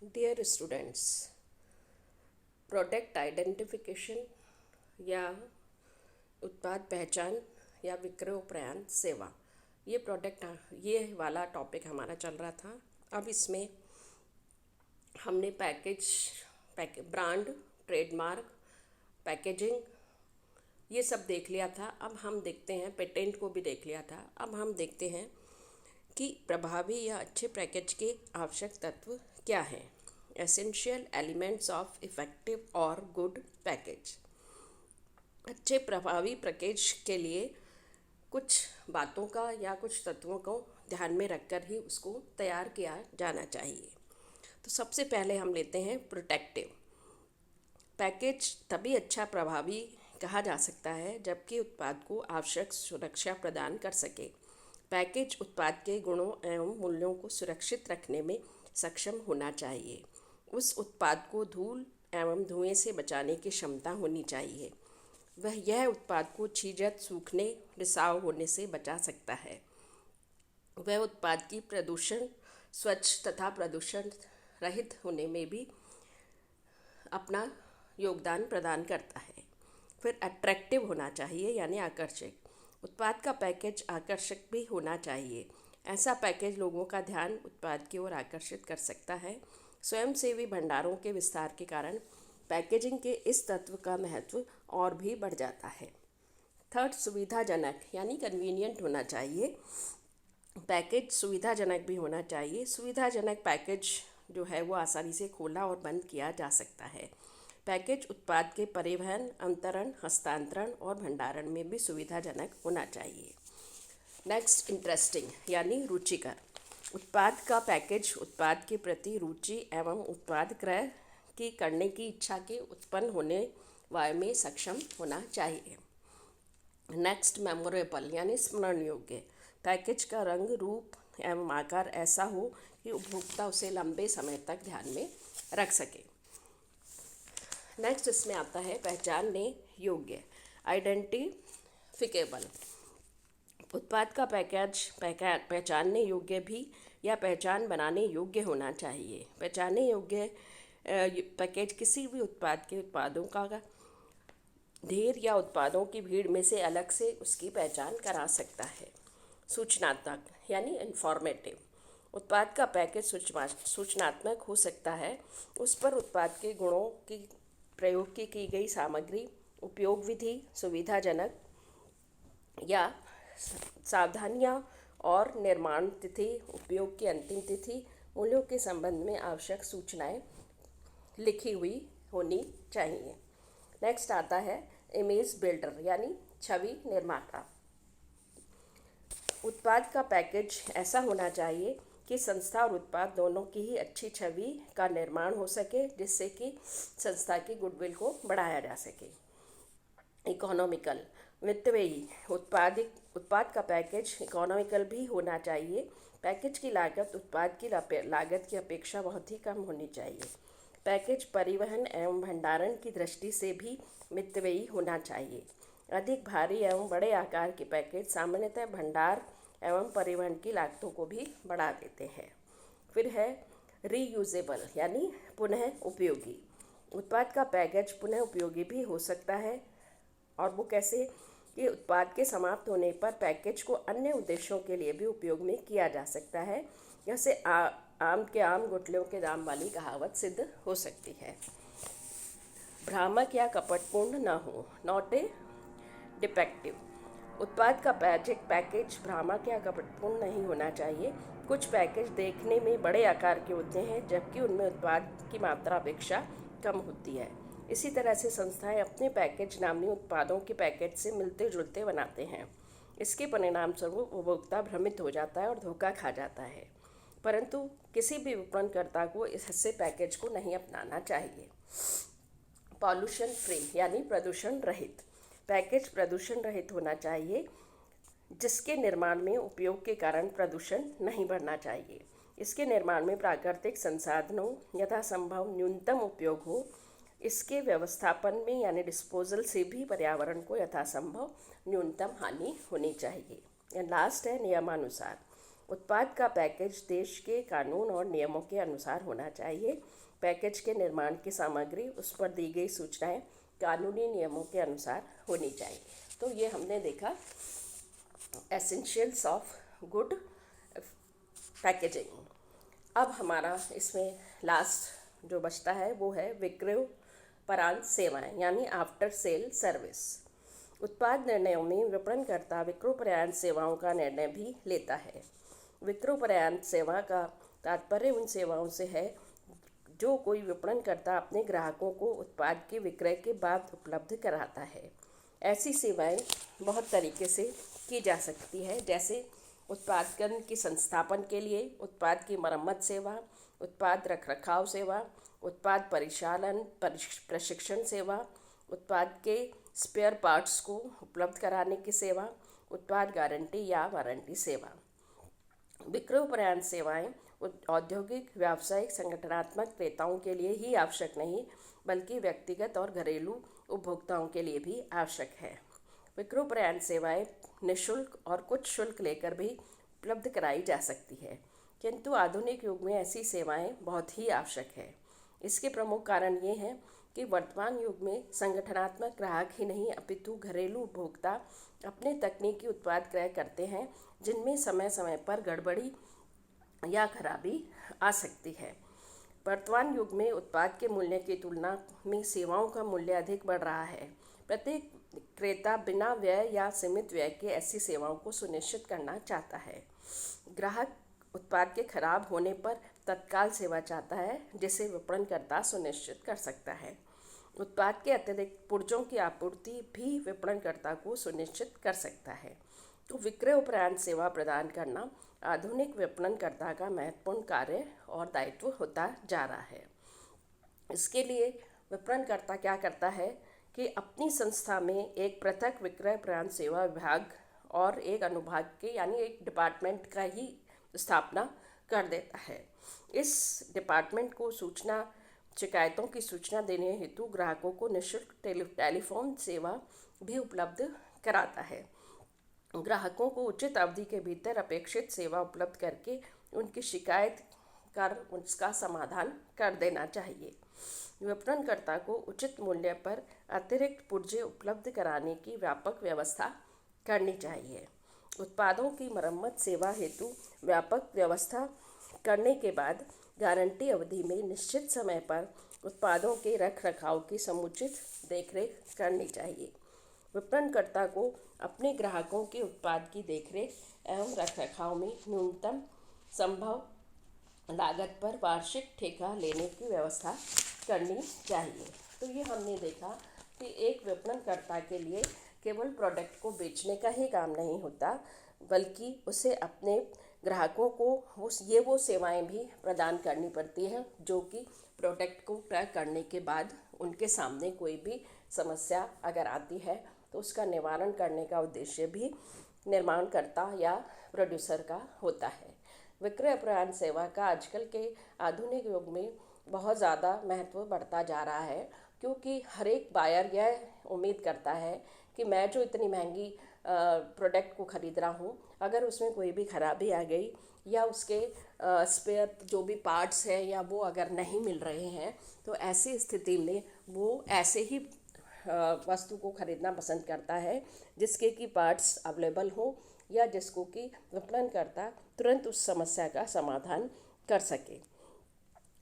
Dear students, product identification या उत्पाद पहचान या विक्रय उपरांत सेवा, ये वाला टॉपिक हमारा चल रहा था। अब इसमें हमने ब्रांड, ट्रेडमार्क, पैकेजिंग ये सब देख लिया था। अब हम देखते हैं, पेटेंट को भी देख लिया था। अब हम देखते हैं कि प्रभावी या अच्छे पैकेज के आवश्यक तत्व क्या हैं। एसेंशियल एलिमेंट्स ऑफ इफ़ेक्टिव और गुड पैकेज। अच्छे प्रभावी पैकेज के लिए कुछ बातों का या कुछ तत्वों को ध्यान में रखकर ही उसको तैयार किया जाना चाहिए। तो सबसे पहले हम लेते हैं प्रोटेक्टिव पैकेज। तभी अच्छा प्रभावी कहा जा सकता है जबकि उत्पाद को आवश्यक सुरक्षा प्रदान कर सके। पैकेज उत्पाद के गुणों एवं मूल्यों को सुरक्षित रखने में सक्षम होना चाहिए। उस उत्पाद को धूल एवं धुएं से बचाने की क्षमता होनी चाहिए। यह उत्पाद को छीजत, सूखने, रिसाव होने से बचा सकता है। वह उत्पाद की प्रदूषण स्वच्छ तथा प्रदूषण रहित होने में भी अपना योगदान प्रदान करता है। फिर अट्रैक्टिव होना चाहिए यानी आकर्षक। उत्पाद का पैकेज आकर्षक भी होना चाहिए। ऐसा पैकेज लोगों का ध्यान उत्पाद की ओर आकर्षित कर सकता है। स्वयंसेवी भंडारों के विस्तार के कारण पैकेजिंग के इस तत्व का महत्व और भी बढ़ जाता है। थर्ड, सुविधाजनक यानी कन्वीनियंट होना चाहिए। पैकेज सुविधाजनक भी होना चाहिए। सुविधाजनक पैकेज जो है वो आसानी से खोला और बंद किया जा सकता है। पैकेज उत्पाद के परिवहन, अंतरण, हस्तांतरण और भंडारण में भी सुविधाजनक होना चाहिए। नेक्स्ट, इंटरेस्टिंग यानी रुचिकर। उत्पाद का पैकेज उत्पाद के प्रति रुचि एवं उत्पाद क्रय की करने की इच्छा के उत्पन्न होने वाले में सक्षम होना चाहिए। नेक्स्ट, मेमोरेबल यानी स्मरण योग्य। पैकेज का रंग, रूप एवं आकार ऐसा हो कि उपभोक्ता उसे लंबे समय तक ध्यान में रख सके। नेक्स्ट इसमें आता है पहचानने योग्य, आइडेंटिफिकेबल। उत्पाद का पहचानने योग्य भी या पहचान बनाने योग्य होना चाहिए। पहचानने योग्य पैकेज किसी भी उत्पाद के उत्पादों का ढेर या उत्पादों की भीड़ में से अलग से उसकी पहचान करा सकता है। सूचनात्मक यानी इंफॉर्मेटिव। उत्पाद का पैकेज सूचनात्मक हो सकता है। उस पर उत्पाद के गुणों की प्रयोग की गई सामग्री, उपयोग विधि, सुविधाजनक या सावधानियाँ और निर्माण तिथि, उपयोग की अंतिम तिथि, मूल्यों के संबंध में आवश्यक सूचनाएं लिखी हुई होनी चाहिए। नेक्स्ट आता है इमेज बिल्डर यानी छवि निर्माता। उत्पाद का पैकेज ऐसा होना चाहिए कि संस्था और उत्पाद दोनों की ही अच्छी छवि का निर्माण हो सके, जिससे कि संस्था की गुडविल को बढ़ाया जा सके। इकोनॉमिकल, वित्तव्ययी। उत्पाद का पैकेज इकोनॉमिकल भी होना चाहिए। पैकेज की लागत उत्पाद की लागत की अपेक्षा बहुत ही कम होनी चाहिए। पैकेज परिवहन एवं भंडारण की दृष्टि से भी मितव्ययी होना चाहिए। अधिक भारी एवं बड़े आकार के पैकेज सामान्यतः भंडार एवं परिवहन की लागतों को भी बढ़ा देते हैं। फिर है रीयूजेबल यानी पुनः उपयोगी। उत्पाद का पैकेज पुनः उपयोगी भी हो सकता है। और वो कैसे कि उत्पाद के समाप्त होने पर पैकेज को अन्य उद्देश्यों के लिए भी उपयोग में किया जा सकता है। जैसे आम के आम गुठलियों के दाम वाली कहावत सिद्ध हो सकती है। भ्रामक या कपटपूर्ण न हो, नॉट ए डिफेक्टिव। उत्पाद का पैकेज भ्रामक या कपटपूर्ण नहीं होना चाहिए। कुछ पैकेज देखने में बड़े आकार के होते हैं जबकि उनमें उत्पाद की मात्रा अपेक्षा कम होती है। इसी तरह से संस्थाएं अपने पैकेज नामी उत्पादों के पैकेज से मिलते जुलते बनाते हैं। इसके परिणाम स्वरूप उपभोक्ता भ्रमित हो जाता है और धोखा खा जाता है। परंतु किसी भी विपणनकर्ता को इससे पैकेज को नहीं अपनाना चाहिए। पॉल्यूशन फ्री यानी प्रदूषण रहित। पैकेज प्रदूषण रहित होना चाहिए, जिसके निर्माण में उपयोग के कारण प्रदूषण नहीं बढ़ना चाहिए। इसके निर्माण में प्राकृतिक संसाधनों यथासंभव न्यूनतम उपयोग हो। इसके व्यवस्थापन में यानी डिस्पोजल से भी पर्यावरण को यथासंभव न्यूनतम हानि होनी चाहिए। लास्ट है नियमानुसार। उत्पाद का पैकेज देश के कानून और नियमों के अनुसार होना चाहिए। पैकेज के निर्माण की सामग्री, उस पर दी गई सूचनाएं कानूनी नियमों के अनुसार होनी चाहिए। तो ये हमने देखा एसेंशियल्स ऑफ गुड पैकेजिंग। अब हमारा इसमें लास्ट जो बचता है वो है विक्रय उपरांत सेवाएं, यानी आफ्टर सेल सर्विस। उत्पाद निर्णयों में विपणनकर्ता विक्रयोपरांत सेवाओं का निर्णय भी लेता है। विक्रयोपरांत सेवा का तात्पर्य उन सेवाओं से है जो कोई विपणनकर्ता अपने ग्राहकों को उत्पाद के विक्रय के बाद उपलब्ध कराता है। ऐसी सेवाएं बहुत तरीके से की जा सकती है, जैसे उत्पादन की संस्थापन के लिए उत्पाद की मरम्मत सेवा, उत्पाद रखरखाव सेवा, उत्पाद परिचालन प्रशिक्षण सेवा, उत्पाद के स्पेयर पार्ट्स को उपलब्ध कराने की सेवा, उत्पाद गारंटी या वारंटी सेवा। विक्रयोपरांत सेवाएं औद्योगिक, व्यावसायिक, संगठनात्मक क्रेताओं के लिए ही आवश्यक नहीं, बल्कि व्यक्तिगत और घरेलू उपभोक्ताओं के लिए भी आवश्यक है। विक्रयोपरांत सेवाएं निःशुल्क और कुछ शुल्क लेकर भी उपलब्ध कराई जा सकती है, किंतु आधुनिक युग में ऐसी सेवाएं बहुत ही आवश्यक है। इसके प्रमुख कारण ये हैं कि वर्तमान युग में संगठनात्मक ग्राहक ही नहीं अपितु घरेलू उपभोक्ता अपने तकनीकी उत्पाद क्रय करते हैं, जिनमें समय समय पर गड़बड़ी या खराबी आ सकती है। वर्तमान युग में उत्पाद के मूल्य की तुलना में सेवाओं का मूल्य अधिक बढ़ रहा है। प्रत्येक क्रेता बिना व्यय या सीमित व्यय के ऐसी सेवाओं को सुनिश्चित करना चाहता है। ग्राहक उत्पाद के खराब होने पर तत्काल सेवा चाहता है, जिसे विपणनकर्ता सुनिश्चित कर सकता है। उत्पाद के अतिरिक्त पुर्जों की आपूर्ति भी विपणनकर्ता को सुनिश्चित कर सकता है। तो विक्रय उपरांत सेवा प्रदान करना आधुनिक विपणनकर्ता का महत्वपूर्ण कार्य और दायित्व होता जा रहा है। इसके लिए विपणनकर्ता क्या करता है कि अपनी संस्था में एक पृथक विक्रय उपरांत सेवा विभाग और एक अनुभाग के यानी एक डिपार्टमेंट का ही स्थापना कर देता है। इस डिपार्टमेंट को शिकायतों की सूचना देने हेतु ग्राहकों को निःशुल्क टेलीफोन सेवा भी उपलब्ध कराता है। ग्राहकों को उचित अवधि के भीतर अपेक्षित सेवा उपलब्ध करके उनकी शिकायत कर उसका समाधान कर देना चाहिए। विपणनकर्ता को उचित मूल्य पर अतिरिक्त पुर्जे उपलब्ध कराने की व्यापक व्यवस्था करनी चाहिए। उत्पादों की मरम्मत सेवा हेतु व्यापक व्यवस्था करने के बाद गारंटी अवधि में निश्चित समय पर उत्पादों के रखरखाव की समुचित देखरेख करनी चाहिए। विपणनकर्ता को अपने ग्राहकों के उत्पाद की देखरेख एवं रखरखाव में न्यूनतम संभव लागत पर वार्षिक ठेका लेने की व्यवस्था करनी चाहिए। तो ये हमने देखा कि एक विपणनकर्ता के लिए केवल प्रोडक्ट को बेचने का ही काम नहीं होता, बल्कि उसे अपने ग्राहकों को वो सेवाएं भी प्रदान करनी पड़ती हैं जो कि प्रोडक्ट को क्रय करने के बाद उनके सामने कोई भी समस्या अगर आती है तो उसका निवारण करने का उद्देश्य भी निर्माणकर्ता या प्रोड्यूसर का होता है। विक्रय उपरांत सेवा का आजकल के आधुनिक युग में बहुत ज़्यादा महत्व बढ़ता जा रहा है, क्योंकि हर एक बायर यह उम्मीद करता है कि मैं जो इतनी महंगी प्रोडक्ट को ख़रीद रहा हूँ, अगर उसमें कोई भी खराबी आ गई या उसके स्पेयर जो भी पार्ट्स हैं या वो अगर नहीं मिल रहे हैं, तो ऐसी स्थिति में वो ऐसे ही वस्तु को ख़रीदना पसंद करता है जिसके कि पार्ट्स अवेलेबल हो या जिसको कि विपणनकर्ता तुरंत उस समस्या का समाधान कर सके।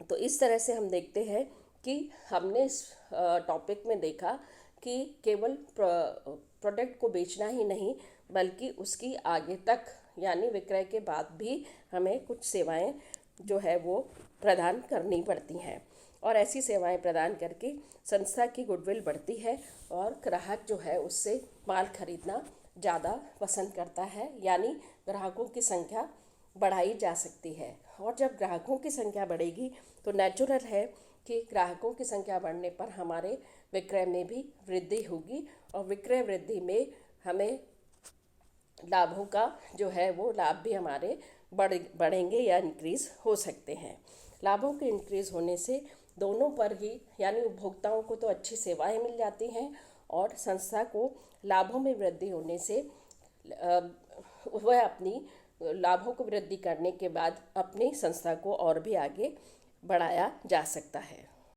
तो इस तरह से हम देखते हैं कि हमने इस टॉपिक में देखा कि केवल प्रोडक्ट को बेचना ही नहीं, बल्कि उसकी आगे तक यानी विक्रय के बाद भी हमें कुछ सेवाएं जो है वो प्रदान करनी पड़ती हैं, और ऐसी सेवाएं प्रदान करके संस्था की गुडविल बढ़ती है और ग्राहक जो है उससे माल खरीदना ज़्यादा पसंद करता है, यानी ग्राहकों की संख्या बढ़ाई जा सकती है। और जब ग्राहकों की संख्या बढ़ेगी तो नेचुरल है कि ग्राहकों की संख्या बढ़ने पर हमारे विक्रय में भी वृद्धि होगी, और विक्रय वृद्धि में हमें लाभों का जो है वो लाभ भी हमारे बढ़ेंगे या इंक्रीज़ हो सकते हैं। लाभों के इंक्रीज़ होने से दोनों पर ही यानी उपभोक्ताओं को तो अच्छी सेवाएं मिल जाती हैं और संस्था को लाभों में वृद्धि होने से वह अपनी लाभों को वृद्धि करने के बाद अपनी संस्था को और भी आगे बढ़ाया जा सकता है।